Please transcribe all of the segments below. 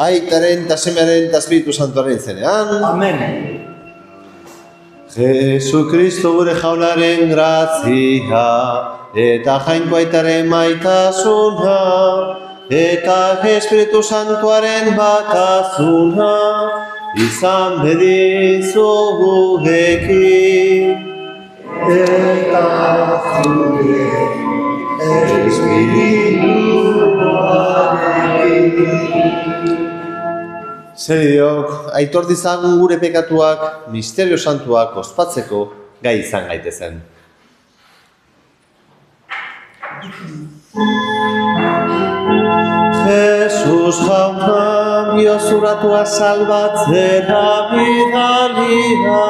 Aitaren, eta Semearen, eta Espiritu Santuaren izenean. Amen. Jesukristo gure jaunaren grazia, eta jainko aitaren maitasuna, eta Espiritu Santuaren batasuna, izan bedizu gurekin. Eta zure Zeriok, aitor dizagun gure pekatuak, misterio santuak ospatzeko gai izan gaitezen. Jesus jauna, biozuratua salbatzera bidalia,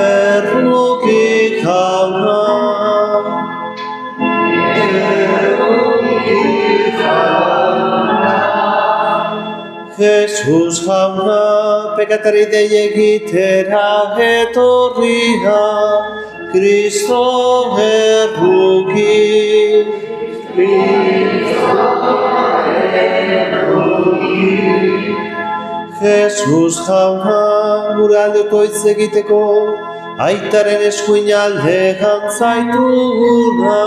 erruki jauna. Jesus jauna, pekatari dei egitera etorria, Kristo erruki. Jesus jauna, gure aldeko hitz egiteko, aitaren eskuin aldean zaituguna,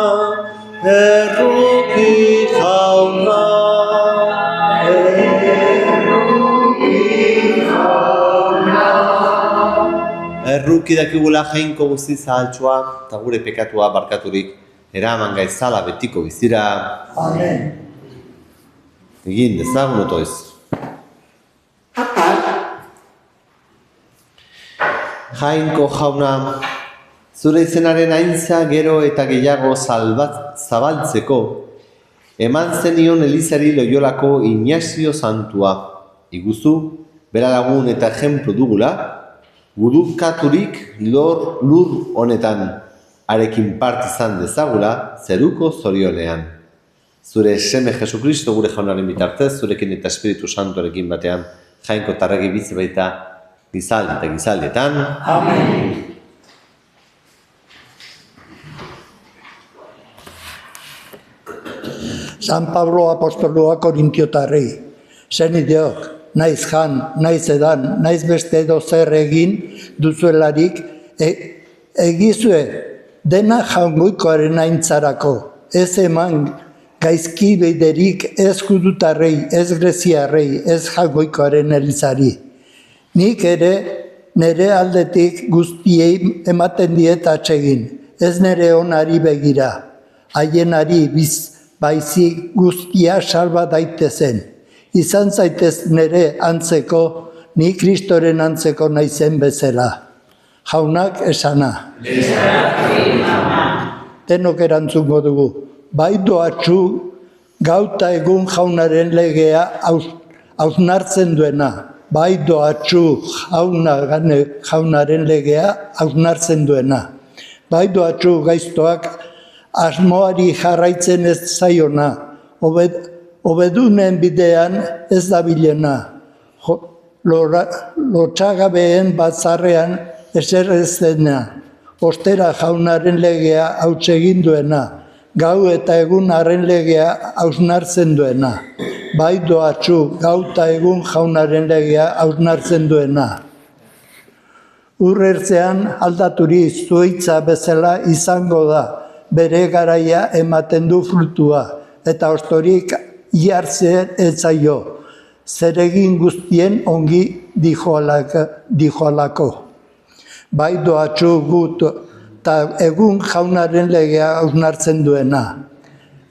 erruki jauna. Erruki dakigula jainko guzti zahaltsua eta gure pekatua barkaturik eraman gaizala betiko bizira. Amen. Egin dezagun otoiz. Jainko jauna, zure izenaren aintza gero eta gehiago zabaltzeko, eman zenion Elizari Loiolako Inazio Santua. Iguzu, bera lagun eta ejemplu dugula, gudukaturik lur honetan, arekin part izan dezagula zeruko zorionean. Zure seme Jesukristo gure jaunaren bitartez, zurekin eta Espiritu Santuarekin batean, jainko tarregi bizi baita gizaldi eta gizaldietan. Amen. San Pablo apostoloa Korintiotarrei, senideok, naiz jan, naiz edan, naiz beste edo zer egin duzuelarik, egizue dena jaungoikoaren aintzarako, ez eman gaizki beiderik ez judutarrei, ez greziarrei, ez jaungoikoaren elizari. Nik ere nere aldetik guztiei ematen diet atsegin, ez nere onari begira, haienari baizik guztia salba daitezen. Izan zaitez nere antzeko, ni Kristoren antzeko naizen bezala. Jaunak esana. Denok erantzungo dugu. Bai doatxu gauta egun jaunaren legea hausnartzen duena. Bai doatxu jaunaren legea hausnartzen duena. Bai doatxu gaiztoak asmoari jarraitzen ez zaiona. Obedunen bidean ez da bilena, lotxagabeen batzarrean ezer ez dena, ostera jaunaren legea hautsegin duena, gau eta egun haren legea hausnartzen duena, bai doatxu gau eta egun jaunaren legea hausnartzen duena. Urrertzean aldaturi zuhaitza bezala izango da, bere garaia ematen du frutua, eta ostorik jartzen ez zaio, zeregin guztien ongi dijoalako. Bai doatxu gut eta egun jaunaren legea hausnartzen duena.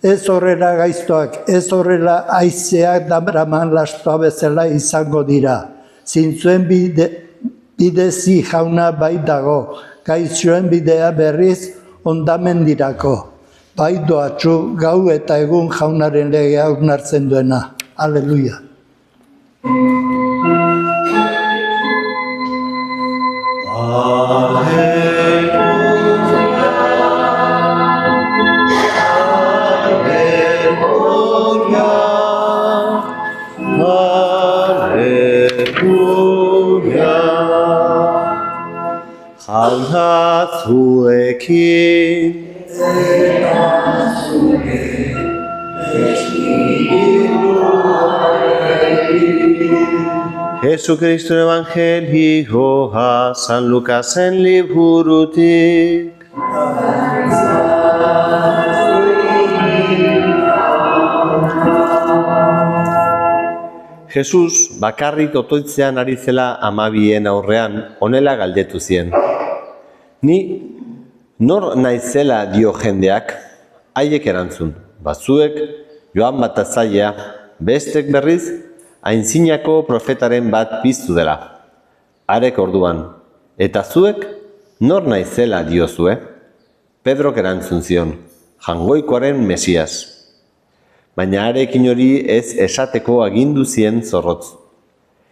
Ez horrela gaiztoak, ez horrela aizeak dabraman lastoa bezala izango dira. Zintzuen bidezi jauna bai dago, gaizuen bidea berriz ondamendirako. Bai doatxu gau eta egun jaunaren legea hausnartzen duena. Aleluia. Jauna zuekin Espiritu Jesucristo Evangelioa, San Lukasen liburutik. Jesus bakarrik otoitzean ari zela 12 aurrean, honela galdetu zien. Ni nor naizela dio jendeak, haiek erantzun. Batzuek Joan Batazailea, bestek berriz, aintzinako profetaren bat piztu dela. Harek orduan, eta zuek nor naizela diozue? Pedrok erantzun zion, Jangoikoaren Mesias. Baina harekin hori ez esateko agindu zien zorrotz.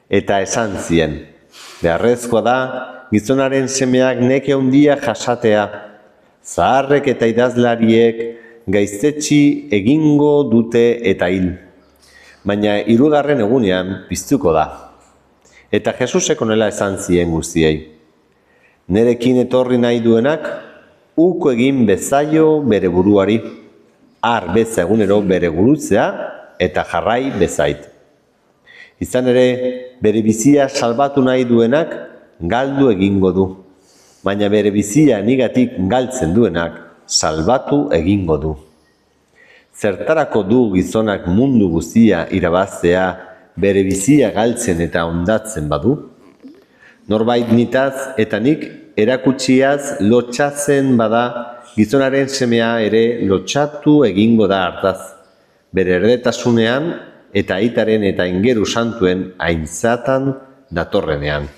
Eta esan zien, beharrezkoa da, gizonaren semeak neke handia jasatea, zaharrek eta idazlariek gaiztetxi egingo dute eta hil. Baina 3. egunean piztuko da. Eta Jesusek honela esan zien guztiei. Nerekin etorri nahi duenak, uko egin bezaio bere buruari, har beza egunero bere gurutzea eta jarrai bezait. Izan ere, bere bizia salbatu nahi duenak galdu egingo du, baina bere bizia nigatik galtzen duenak salbatu egingo du. Zertarako du gizonak mundu guztia irabaztea bere bizia galtzen eta hondatzen badu? Norbait nitaz eta nik erakutsiaz lotxatzen bada, gizonaren semea ere lotxatu egingo da hartaz, bere erdetasunean eta aitaren eta ingeru santuen aintzatan datorrenean.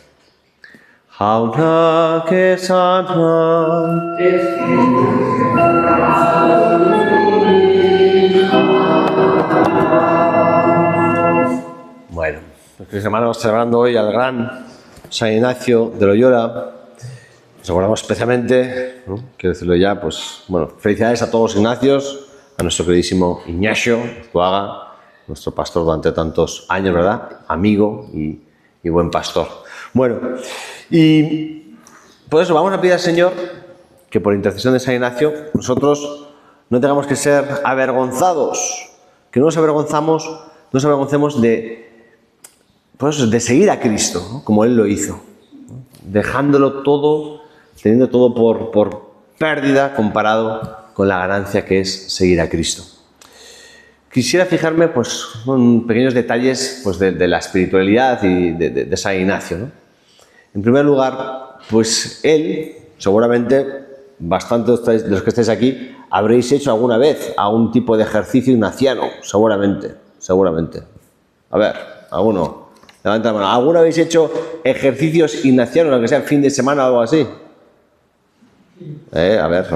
Jaunak esan Bueno, mis hermanos, celebrando hoy al gran San Ignacio de Loyola, nos acordamos especialmente, ¿no? Quiero decirlo ya, pues, bueno, felicidades a todos los Ignacios, a nuestro queridísimo Ignacio Zuaga, nuestro pastor durante tantos años, ¿verdad? Amigo y buen pastor. Bueno, y por eso vamos a pedir al Señor que por intercesión de San Ignacio nosotros no tengamos que ser avergonzados, que no nos avergoncemos de seguir a Cristo, ¿no? Como Él lo hizo, ¿no? Dejándolo todo, teniendo todo por pérdida comparado con la ganancia que es seguir a Cristo. Quisiera fijarme pues, en pequeños detalles pues, de la espiritualidad y de San Ignacio, ¿no? En primer lugar, pues él, seguramente, bastantes de los que estáis aquí, habréis hecho alguna vez algún tipo de ejercicio ignaciano, seguramente. A ver, alguno. Levanta la mano. ¿Alguna habéis hecho ejercicios ignacianos, aunque sea el fin de semana o algo así? A ver,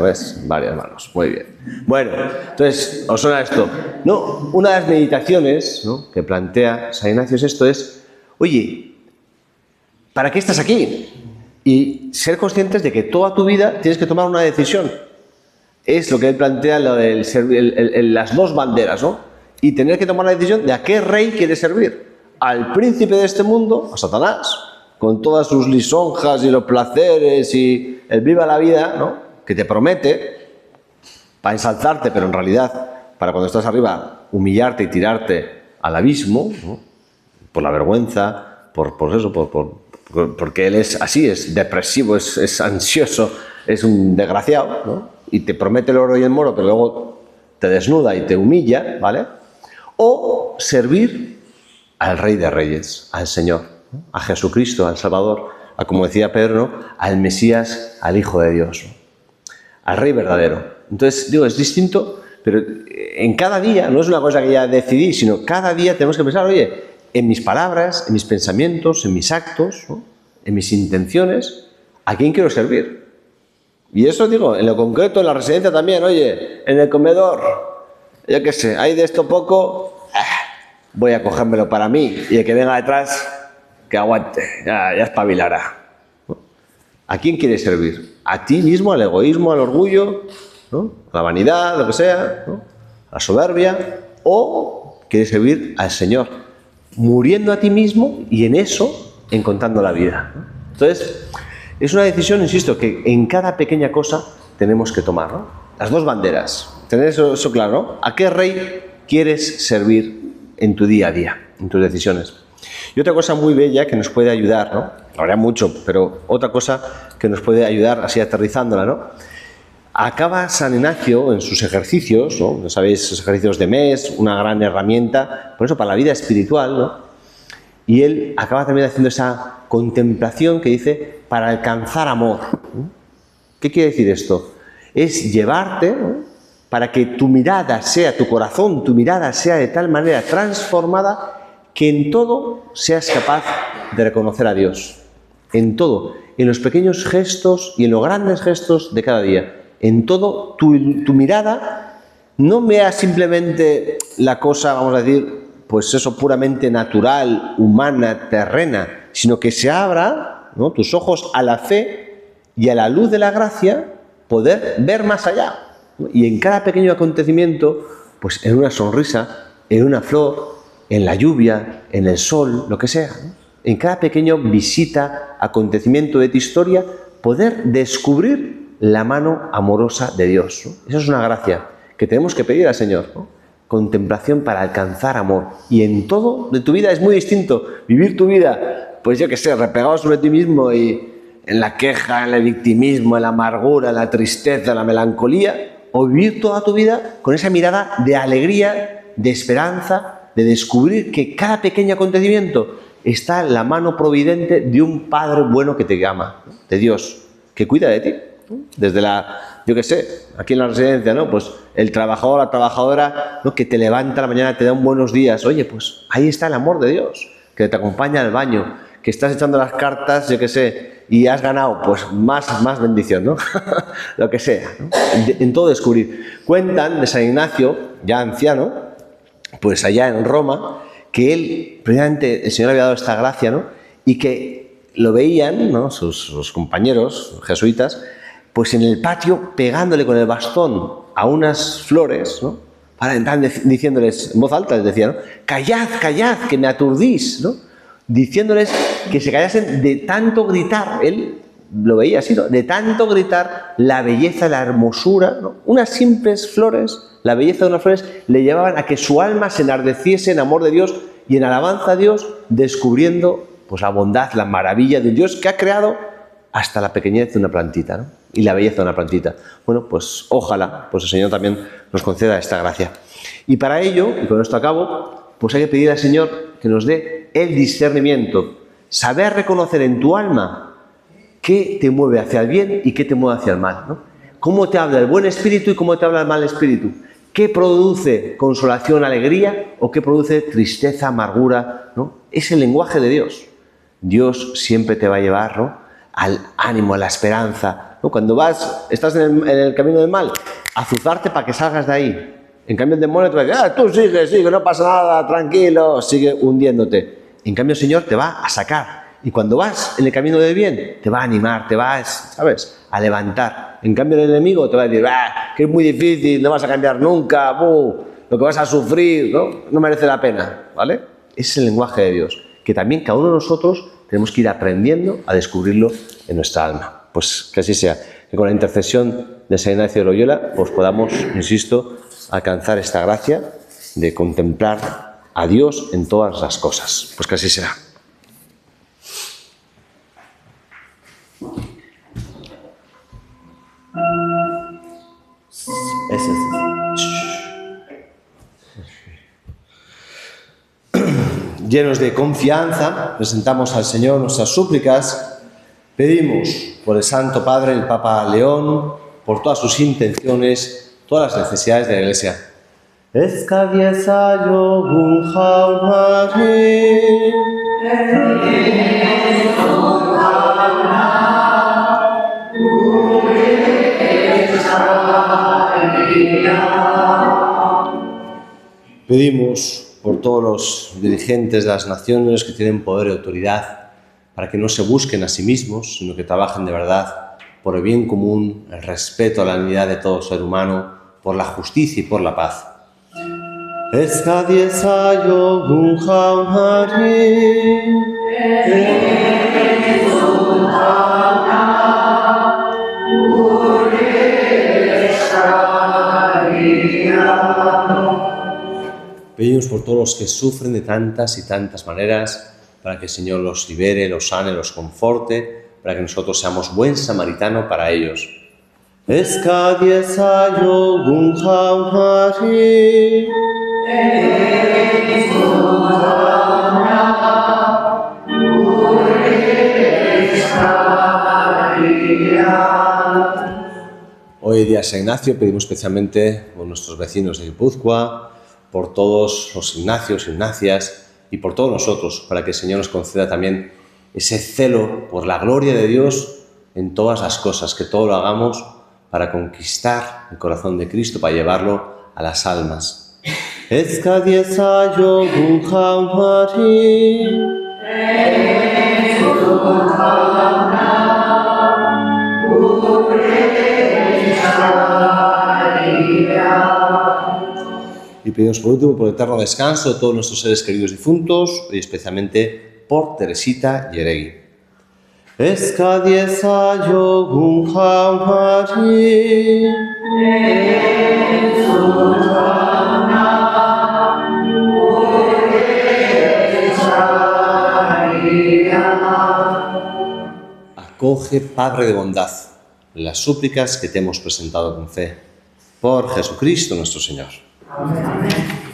varias manos. Muy bien. Bueno, entonces, ¿os suena esto? No, una de las meditaciones, ¿no?, que plantea San Ignacio es esto, oye, ¿para qué estás aquí? Y ser conscientes de que toda tu vida tienes que tomar una decisión. Es lo que él plantea, lo de las dos banderas, ¿no? Y tener que tomar la decisión de a qué rey quieres servir. Al príncipe de este mundo, a Satanás, con todas sus lisonjas y los placeres y el viva la vida, ¿no?, que te promete para ensalzarte, pero en realidad, para cuando estás arriba, humillarte y tirarte al abismo, ¿no?, por la vergüenza, porque él es así, es depresivo, es ansioso, es un desgraciado, ¿no?, y te promete el oro y el moro, pero luego te desnuda y te humilla, ¿vale? O servir al Rey de Reyes, al Señor, ¿no?, a Jesucristo, al Salvador, a, como decía Pedro, ¿no?, al Mesías, al Hijo de Dios, ¿no?, al Rey verdadero. Entonces, digo, es distinto, pero en cada día, no es una cosa que ya decidí, sino cada día tenemos que pensar, oye, en mis palabras, en mis pensamientos, en mis actos, ¿no?, en mis intenciones, ¿a quién quiero servir? Y eso, digo, en lo concreto, en la residencia también, oye, en el comedor, yo qué sé, hay de esto poco, voy a cogérmelo para mí, y el que venga detrás, que aguante, ya espabilará, ¿no? ¿A quién quieres servir? ¿A ti mismo, al egoísmo, al orgullo, ¿no?, a la vanidad, lo que sea, ¿no?, a la soberbia? ¿O quieres servir al Señor, muriendo a ti mismo y en eso encontrando la vida, ¿no? Entonces, es una decisión, insisto, que en cada pequeña cosa tenemos que tomar, ¿no? Las dos banderas, tener eso claro, ¿no? ¿A qué rey quieres servir en tu día a día, en tus decisiones? Y otra cosa muy bella que nos puede ayudar, ¿no? Habrá mucho, pero otra cosa que nos puede ayudar, así aterrizándola, ¿no? Acaba San Ignacio en sus ejercicios, ¿no? Ya sabéis, sus ejercicios de mes, una gran herramienta, por eso, para la vida espiritual, ¿no? Y él acaba también haciendo esa contemplación que dice, para alcanzar amor. ¿Qué quiere decir esto? Es llevarte, ¿no? Para que tu mirada sea, tu corazón, tu mirada sea de tal manera transformada que en todo seas capaz de reconocer a Dios. En todo, en los pequeños gestos y en los grandes gestos de cada día. En todo, tu mirada no vea simplemente la cosa, vamos a decir, pues eso puramente natural, humana, terrena, sino que se abra, ¿no?, tus ojos a la fe y a la luz de la gracia, poder ver más allá. Y en cada pequeño acontecimiento, pues en una sonrisa, en una flor, en la lluvia, en el sol, lo que sea, ¿no? En cada pequeño visita, acontecimiento de tu historia, poder descubrir la mano amorosa de Dios, ¿no? Esa es una gracia que tenemos que pedir al Señor, ¿no? Contemplación para alcanzar amor. Y en todo de tu vida es muy distinto. Vivir tu vida, pues yo qué sé, repegado sobre ti mismo y en la queja, en el victimismo, en la amargura, en la tristeza, en la melancolía, o vivir toda tu vida con esa mirada de alegría, de esperanza, de descubrir que cada pequeño acontecimiento está en la mano providente de un Padre bueno que te ama, ¿no?, de Dios, que cuida de ti. Desde yo qué sé, aquí en la residencia, ¿no? Pues el trabajador, la trabajadora, ¿no?, que te levanta a la mañana, te da un buenos días. Oye, pues ahí está el amor de Dios, que te acompaña al baño, que estás echando las cartas, yo qué sé, y has ganado, pues más bendición, ¿no? Lo que sea, ¿no? En todo descubrir. Cuentan de San Ignacio, ya anciano, pues allá en Roma, que él, precisamente, el Señor había dado esta gracia, ¿no? Y que lo veían, ¿no?, sus compañeros jesuitas, pues en el patio pegándole con el bastón a unas flores, ¿no?, para entrar diciéndoles en voz alta, les decía, ¿no?, callad, callad, que me aturdís, ¿no?, diciéndoles que se callasen de tanto gritar. Él lo veía así, ¿no?, de tanto gritar la belleza, la hermosura, ¿no? Unas simples flores, la belleza de unas flores le llevaban a que su alma se enardeciese en amor de Dios y en alabanza a Dios, descubriendo pues la bondad, la maravilla de Dios que ha creado hasta la pequeñez de una plantita, ¿no?, y la belleza de una plantita. Bueno, pues ojalá pues el Señor también nos conceda esta gracia. Y para ello, y con esto acabo, pues hay que pedir al Señor que nos dé el discernimiento, saber reconocer en tu alma qué te mueve hacia el bien y qué te mueve hacia el mal, ¿no? Cómo te habla el buen espíritu y cómo te habla el mal espíritu. ¿Qué produce consolación, alegría o qué produce tristeza, amargura, ¿no? Es el lenguaje de Dios. Dios siempre te va a llevar, ¿no?, al ánimo, a la esperanza, ¿no? Cuando estás en el camino del mal, azuzarte para que salgas de ahí. En cambio el demonio te va a decir, tú sigue, no pasa nada, tranquilo, sigue hundiéndote. En cambio el Señor te va a sacar. Y cuando vas en el camino del bien, te va a animar, te va, ¿sabes?, a levantar. En cambio el enemigo te va a decir, que es muy difícil, no vas a cambiar nunca, lo que vas a sufrir, no merece la pena, ¿vale? Ese es el lenguaje de Dios, que también cada uno de nosotros tenemos que ir aprendiendo a descubrirlo en nuestra alma. Pues que así sea, que con la intercesión de San Ignacio de Loyola pues podamos, insisto, alcanzar esta gracia de contemplar a Dios en todas las cosas. Pues que así será. Llenos de confianza, presentamos al Señor nuestras súplicas. Pedimos por el Santo Padre, el Papa León, por todas sus intenciones, todas las necesidades de la Iglesia. Pedimos por todos los dirigentes de las naciones que tienen poder y autoridad, para que no se busquen a sí mismos, sino que trabajen de verdad por el bien común, el respeto a la dignidad de todo ser humano, por la justicia y por la paz. Pedimos por todos los que sufren de tantas y tantas maneras, para que el Señor los libere, los sane, los conforte, para que nosotros seamos buen samaritano para ellos. Eskadiezaiogun jaunari, Hoy día San Ignacio pedimos especialmente por nuestros vecinos de Guipúzcoa, por todos los Ignacios, Ignacias y por todos nosotros, para que el Señor nos conceda también ese celo por la gloria de Dios en todas las cosas, que todo lo hagamos para conquistar el corazón de Cristo, para llevarlo a las almas. Eskadiezaiogun jaunari, y pedimos por último por el eterno descanso de todos nuestros seres queridos difuntos y especialmente por Teresita Yeregui. Eskadiezaiogun jaunari, acoge, Padre de bondad, las súplicas que te hemos presentado con fe. Por Jesucristo nuestro Señor. Amén.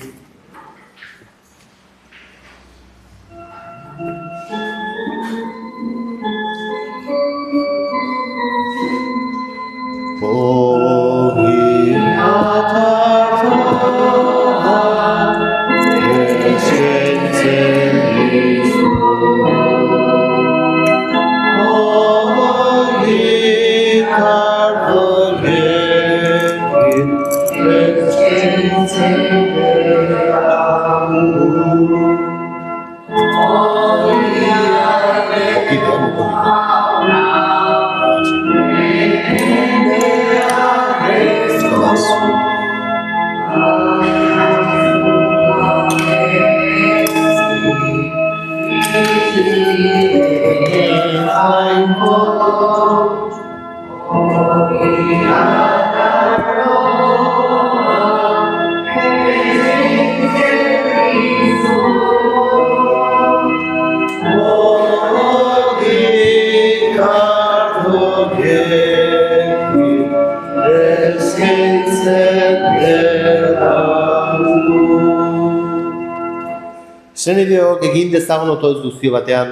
Zenideo egin dezagun otoduzio batean,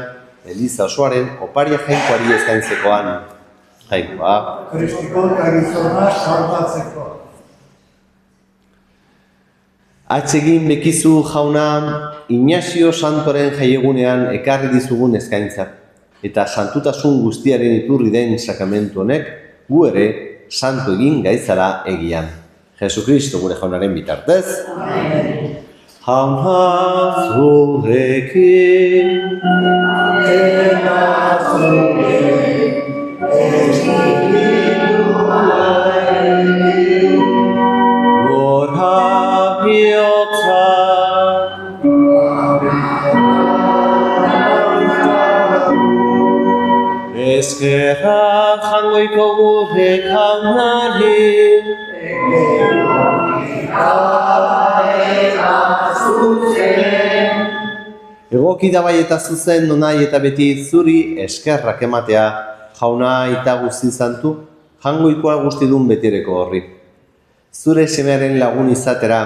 Eliza osoaren oparia jainkoari eskaintzekoan. Jainkoa. Kristiko eta gizona salbatzeko. Atsegin bekizu jauna, Ignazio Santoren jaiegunean ekarri dizugun eskaintza, eta santutasun guztiaren iturri den sakramentu honek, gu ere santu egin gaitzara egian. Jesucristo gure jaunaren bitartez. Amen. Jauna zurekin, eta zurekin, espiritualekin, gora bihotzak, eskerrak jangoiko gure jaunari, egoki da bai eta zuzen, nonai eta beti zuri eskerrak ematea, jauna eta guzti zantu, jangoikoa guztidun betireko horri. Zure semearen lagun izatera,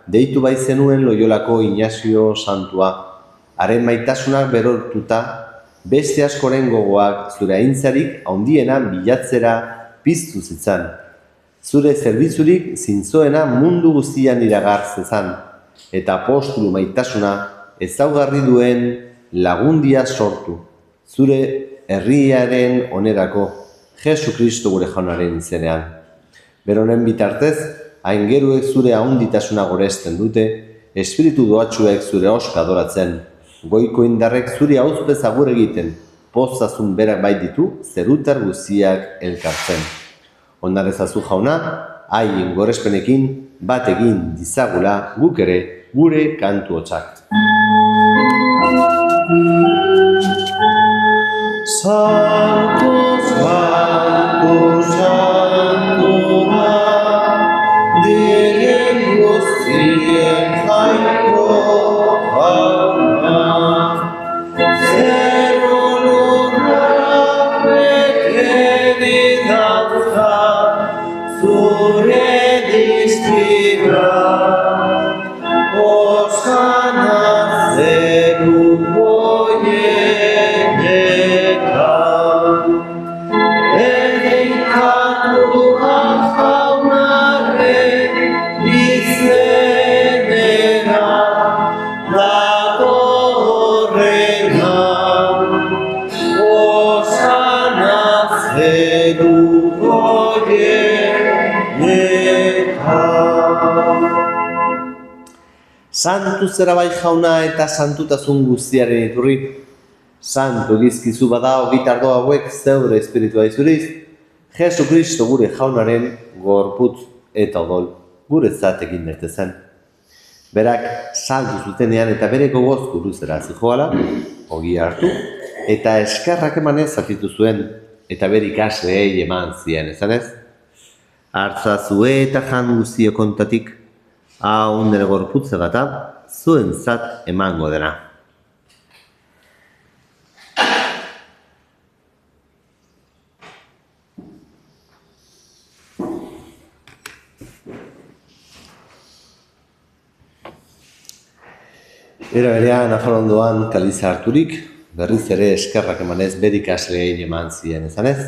deitu bai zenuen Loiolako Ignazio Santua, haren maitasunak berortuta, beste askoren gogoak zure aintzarik handiena bilatzera piztu zitzan. Zure zerbitzurik zintzoena mundu guztian iragar zezan, eta apostulu maitasuna ezaugarri duen lagundia sortu, zure herriaren onerako, Jesucristo gure jaunaren izenean. Beronen bitartez, aingeruek zure ahonditasuna goresten dute, espiritu doatxuek zure oska adoratzen, goiko indarrek zure auzpez agur egiten, pozazun berak baititu zerutar guztiak elkartzen. Ondarezazu jauna, haien gorespenekin bat egin dizagula guk ere gure kantu hotsak. Santos, Santos, Santua, diren guztien jainko jauna, Osana zeruko jenetan, edekatu jaunaren izenera datorrena. Osana zeruko jenetan. Santu zera bai jauna eta santutasun guztiaren iturri. Santu gizkizu bada ogitardo hauek zeure espiritua izuriz, Jesu Kristo gure jaunaren gorputz eta odol gure zatekin daitezen. Berak saldu zutenean eta bere gogoz guruzera zijoala, ogia hartu, eta eskerrak emanez zatitu zuen, eta bere ikasleei eman zien, ezanez? Hartzazue eta jan guztio kontatik, hau nire gorputza gata, zuen zat emango dena. Era berean, afarondoan kaliza harturik, berriz ere eskerrak emanez bere ikasleei eman zien, ezanez?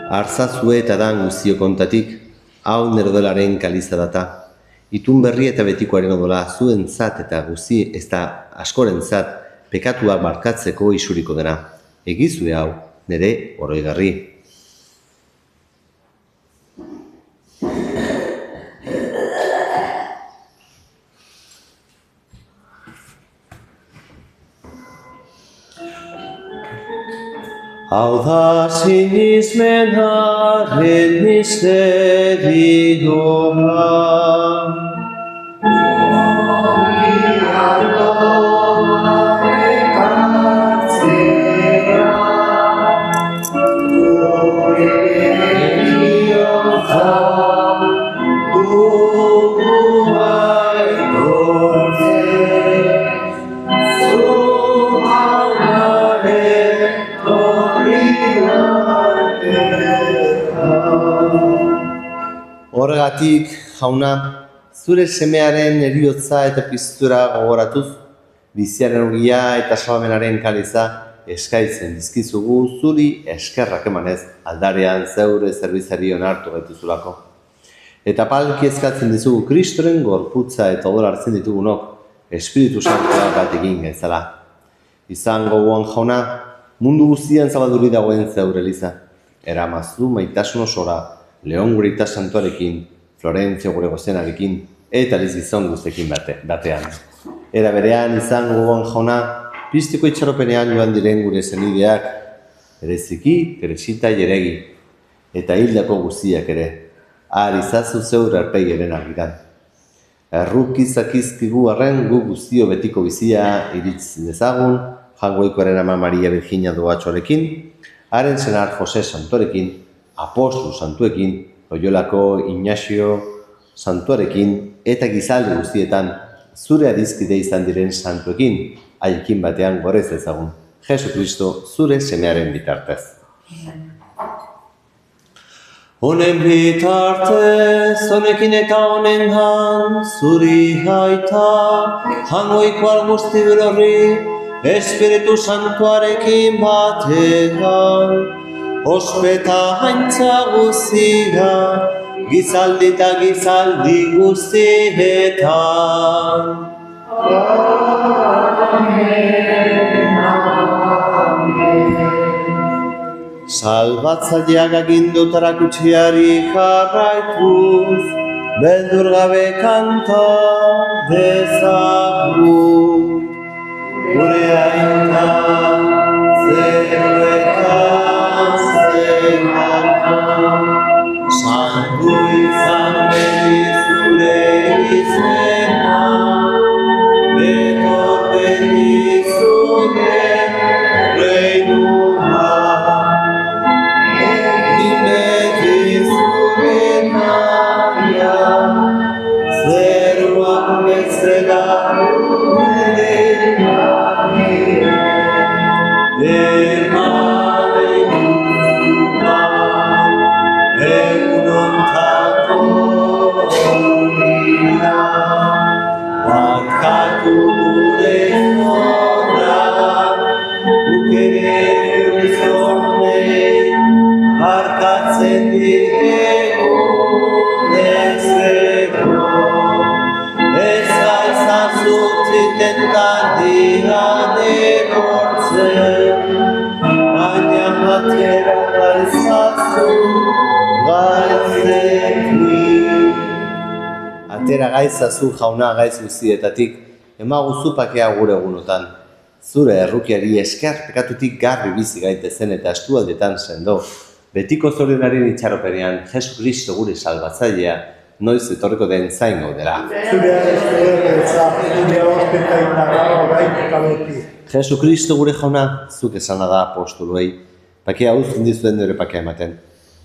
Hartzazue eta dan guztio kontatik, hau nire odolaren kaliza data. Itun berri eta betikoaren odola zuen zat eta guzti ez da askoren zat pekatuak barkatzeko isuriko dena. Egizue hau nire oroigarri. Hau da sinismenaren misterioa. Horregatik, jauna, zure semearen heriotza eta piztura gogoratuz, biziaren ogia eta salamenaren kaliza eskaitzen dizkizugu zuri eskerrak emanez aldarean zeure zerbizari onartu gaituzulako. Eta palki eskatzen dizugu Kristoren gorputza eta odol hartzen ditugunok, Espiritu Santua bat egin gaizala. Izango guan jauna, mundu guztian zabalduri dagoen zeure eliza. Eramazdu maitasun osora, Leon Gurita Santuarekin, Florentzio gure gozenarekin, eta liz gizon guztekin batean. Era berean izango guan jauna, piztiko itxaropenean joan diren gure zenideak, ereziki, Teresita Jeregi, eta hildako guztiak ere, izazu zeure arpegiaren argiran. Errukizakizkigu arren gu guztio betiko bizia iritz dezagun, jangoikoaren ama Maria Virginia Doatxoarekin, haren senar Jose Santuarekin, Apostol Santuekin, Loyolako Ignacio Santuarekin, eta gizalde guztietan zure adizkide izan diren santuekin, haiekin batean gorez ezagun. Jesu Kristo zure semearen bitartez. Honen bitartez, honekin eta honengan, zuri aita, jangoikoar guzti berorri, Espiritu Santuarekin batean, ospeta haintza guztia, gizaldi eta gizaldi guztietan. Salbatzaileak agindutarak utziari jarraituz, beldur gabe kanta dezagun. Gure aita zeruetan zegoetan, santu izan beti zure izena, betor beti zure reinua. Egin beti zure naia, zeruak bezala gure egun ontako barkatu gure zorra, guk ere gure zornei, barkatzen digegu dezeko. Ez gaizazu tentaldian egortzen, baina atera gaizazu gaizekin. Atera gaizazu jauna gaiz guztietatik, emaguzu pakea gure egunotan. Zure errukiari esker pekatutik garbi bizi gaitezen eta estualdetan sendo. Betiko zorionaren itxaropenean, Jesu Kristo gure salbatzailea, noiz etorriko den zain gaudela. Jesu Kristo gure jauna, zuk esana da apostoluei, pakea uzten dizuen dure pakea ematen.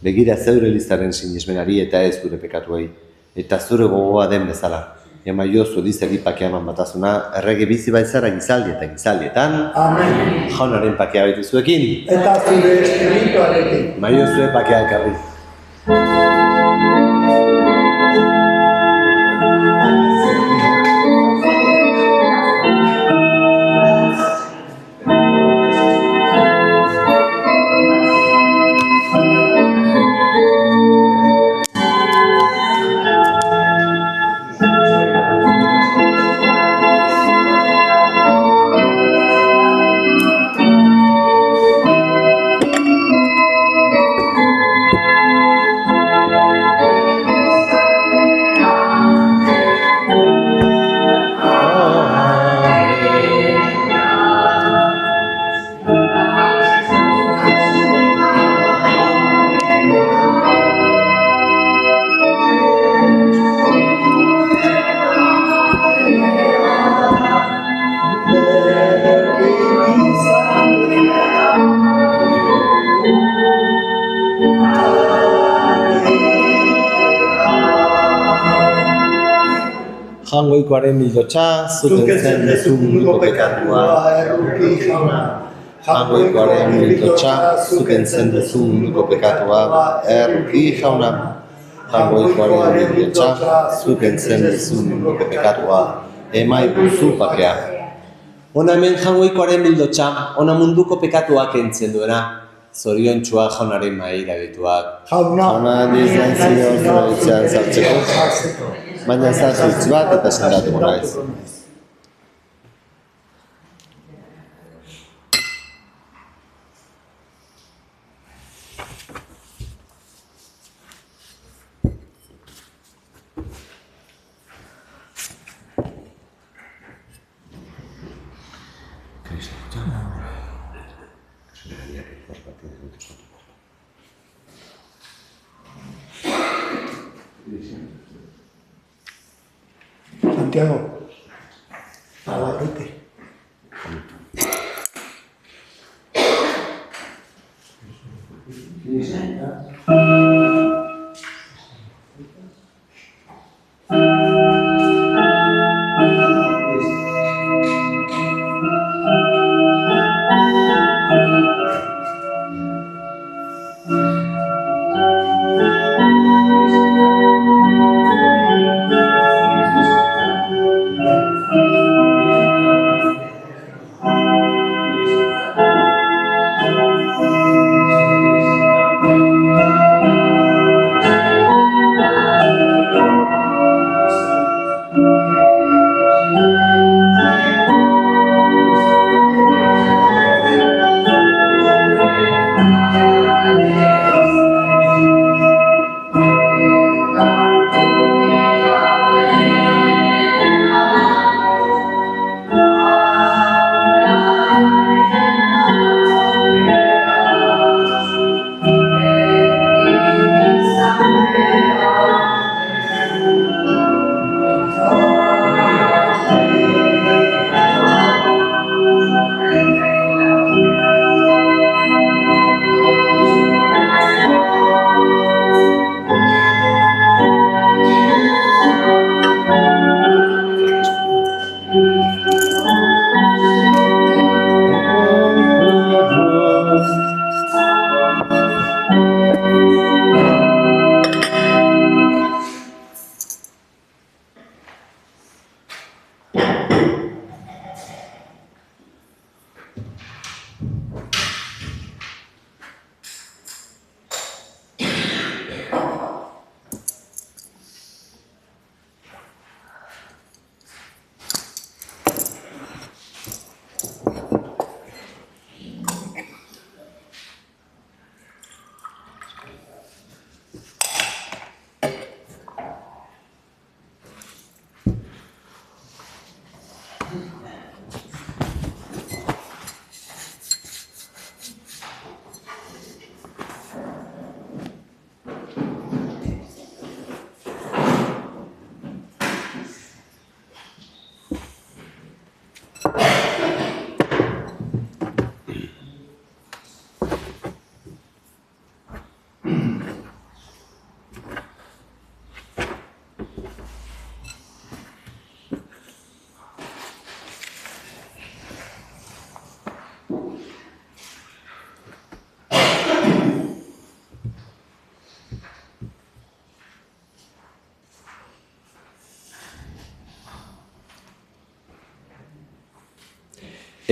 Begira zeure elizaren sinesmenari eta ez gure pekatuei, eta zure gogoa den bezala. Emaiozu elizari pakea eman batasuna, errege bizi baitzara gizaldi eta gizaldietan. Amen. Jaunaren pakea baitu zuekin. Eta zure espirituarekin. Emaiozue pakea elkarri. Jangoikoaren mildotxa, zuten zen dezu munduko pekatua. Jangoikoaren mildotxa, zuten zen dezu munduko pekatua. Erruki jauna. Jangoikoaren mildotxa, zuten zen dezu munduko pekatua. Emai guzu pakea. Ona hemen jangoikoaren mildotxa, ona munduko pekatuak entzen duena. Zorion txua jaunaren maira bituak. Jauna dizan zion zoritzean zartzeko. Baina zartz bat eta sendatu gora ez. Santiago, abarrute.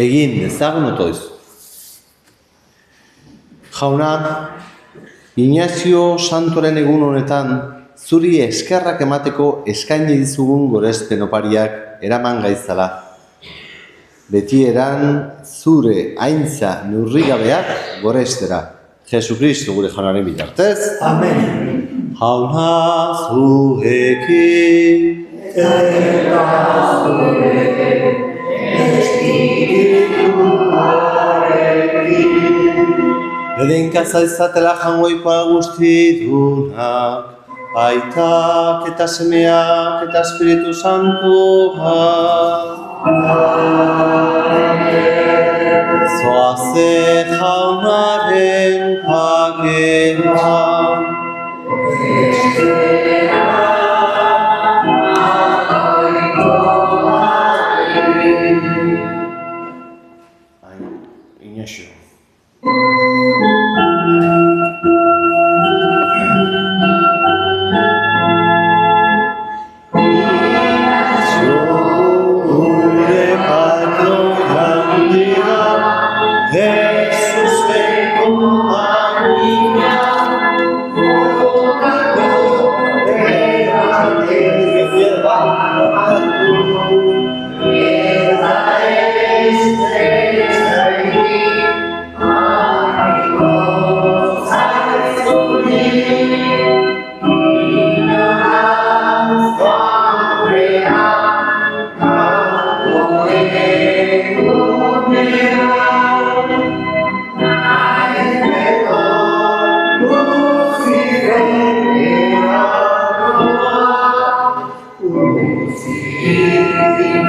egin dezagun otoiz. Jauna, Ignazio Santoren egun honetan, zuri eskerrak emateko eskaini dizugun gorespen opariak eraman gaitzala. Beti eran zure aintza neurrigabeak gorestera. Jesukristu gure jaunaren bitartez. Amen. Jauna zuekin. Edenkaza izatela jangoikoa guztidunak, aitak eta semeak eta Espiritu Santuak. Zoaze jaunaren pagean. Ignacio.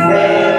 Amen.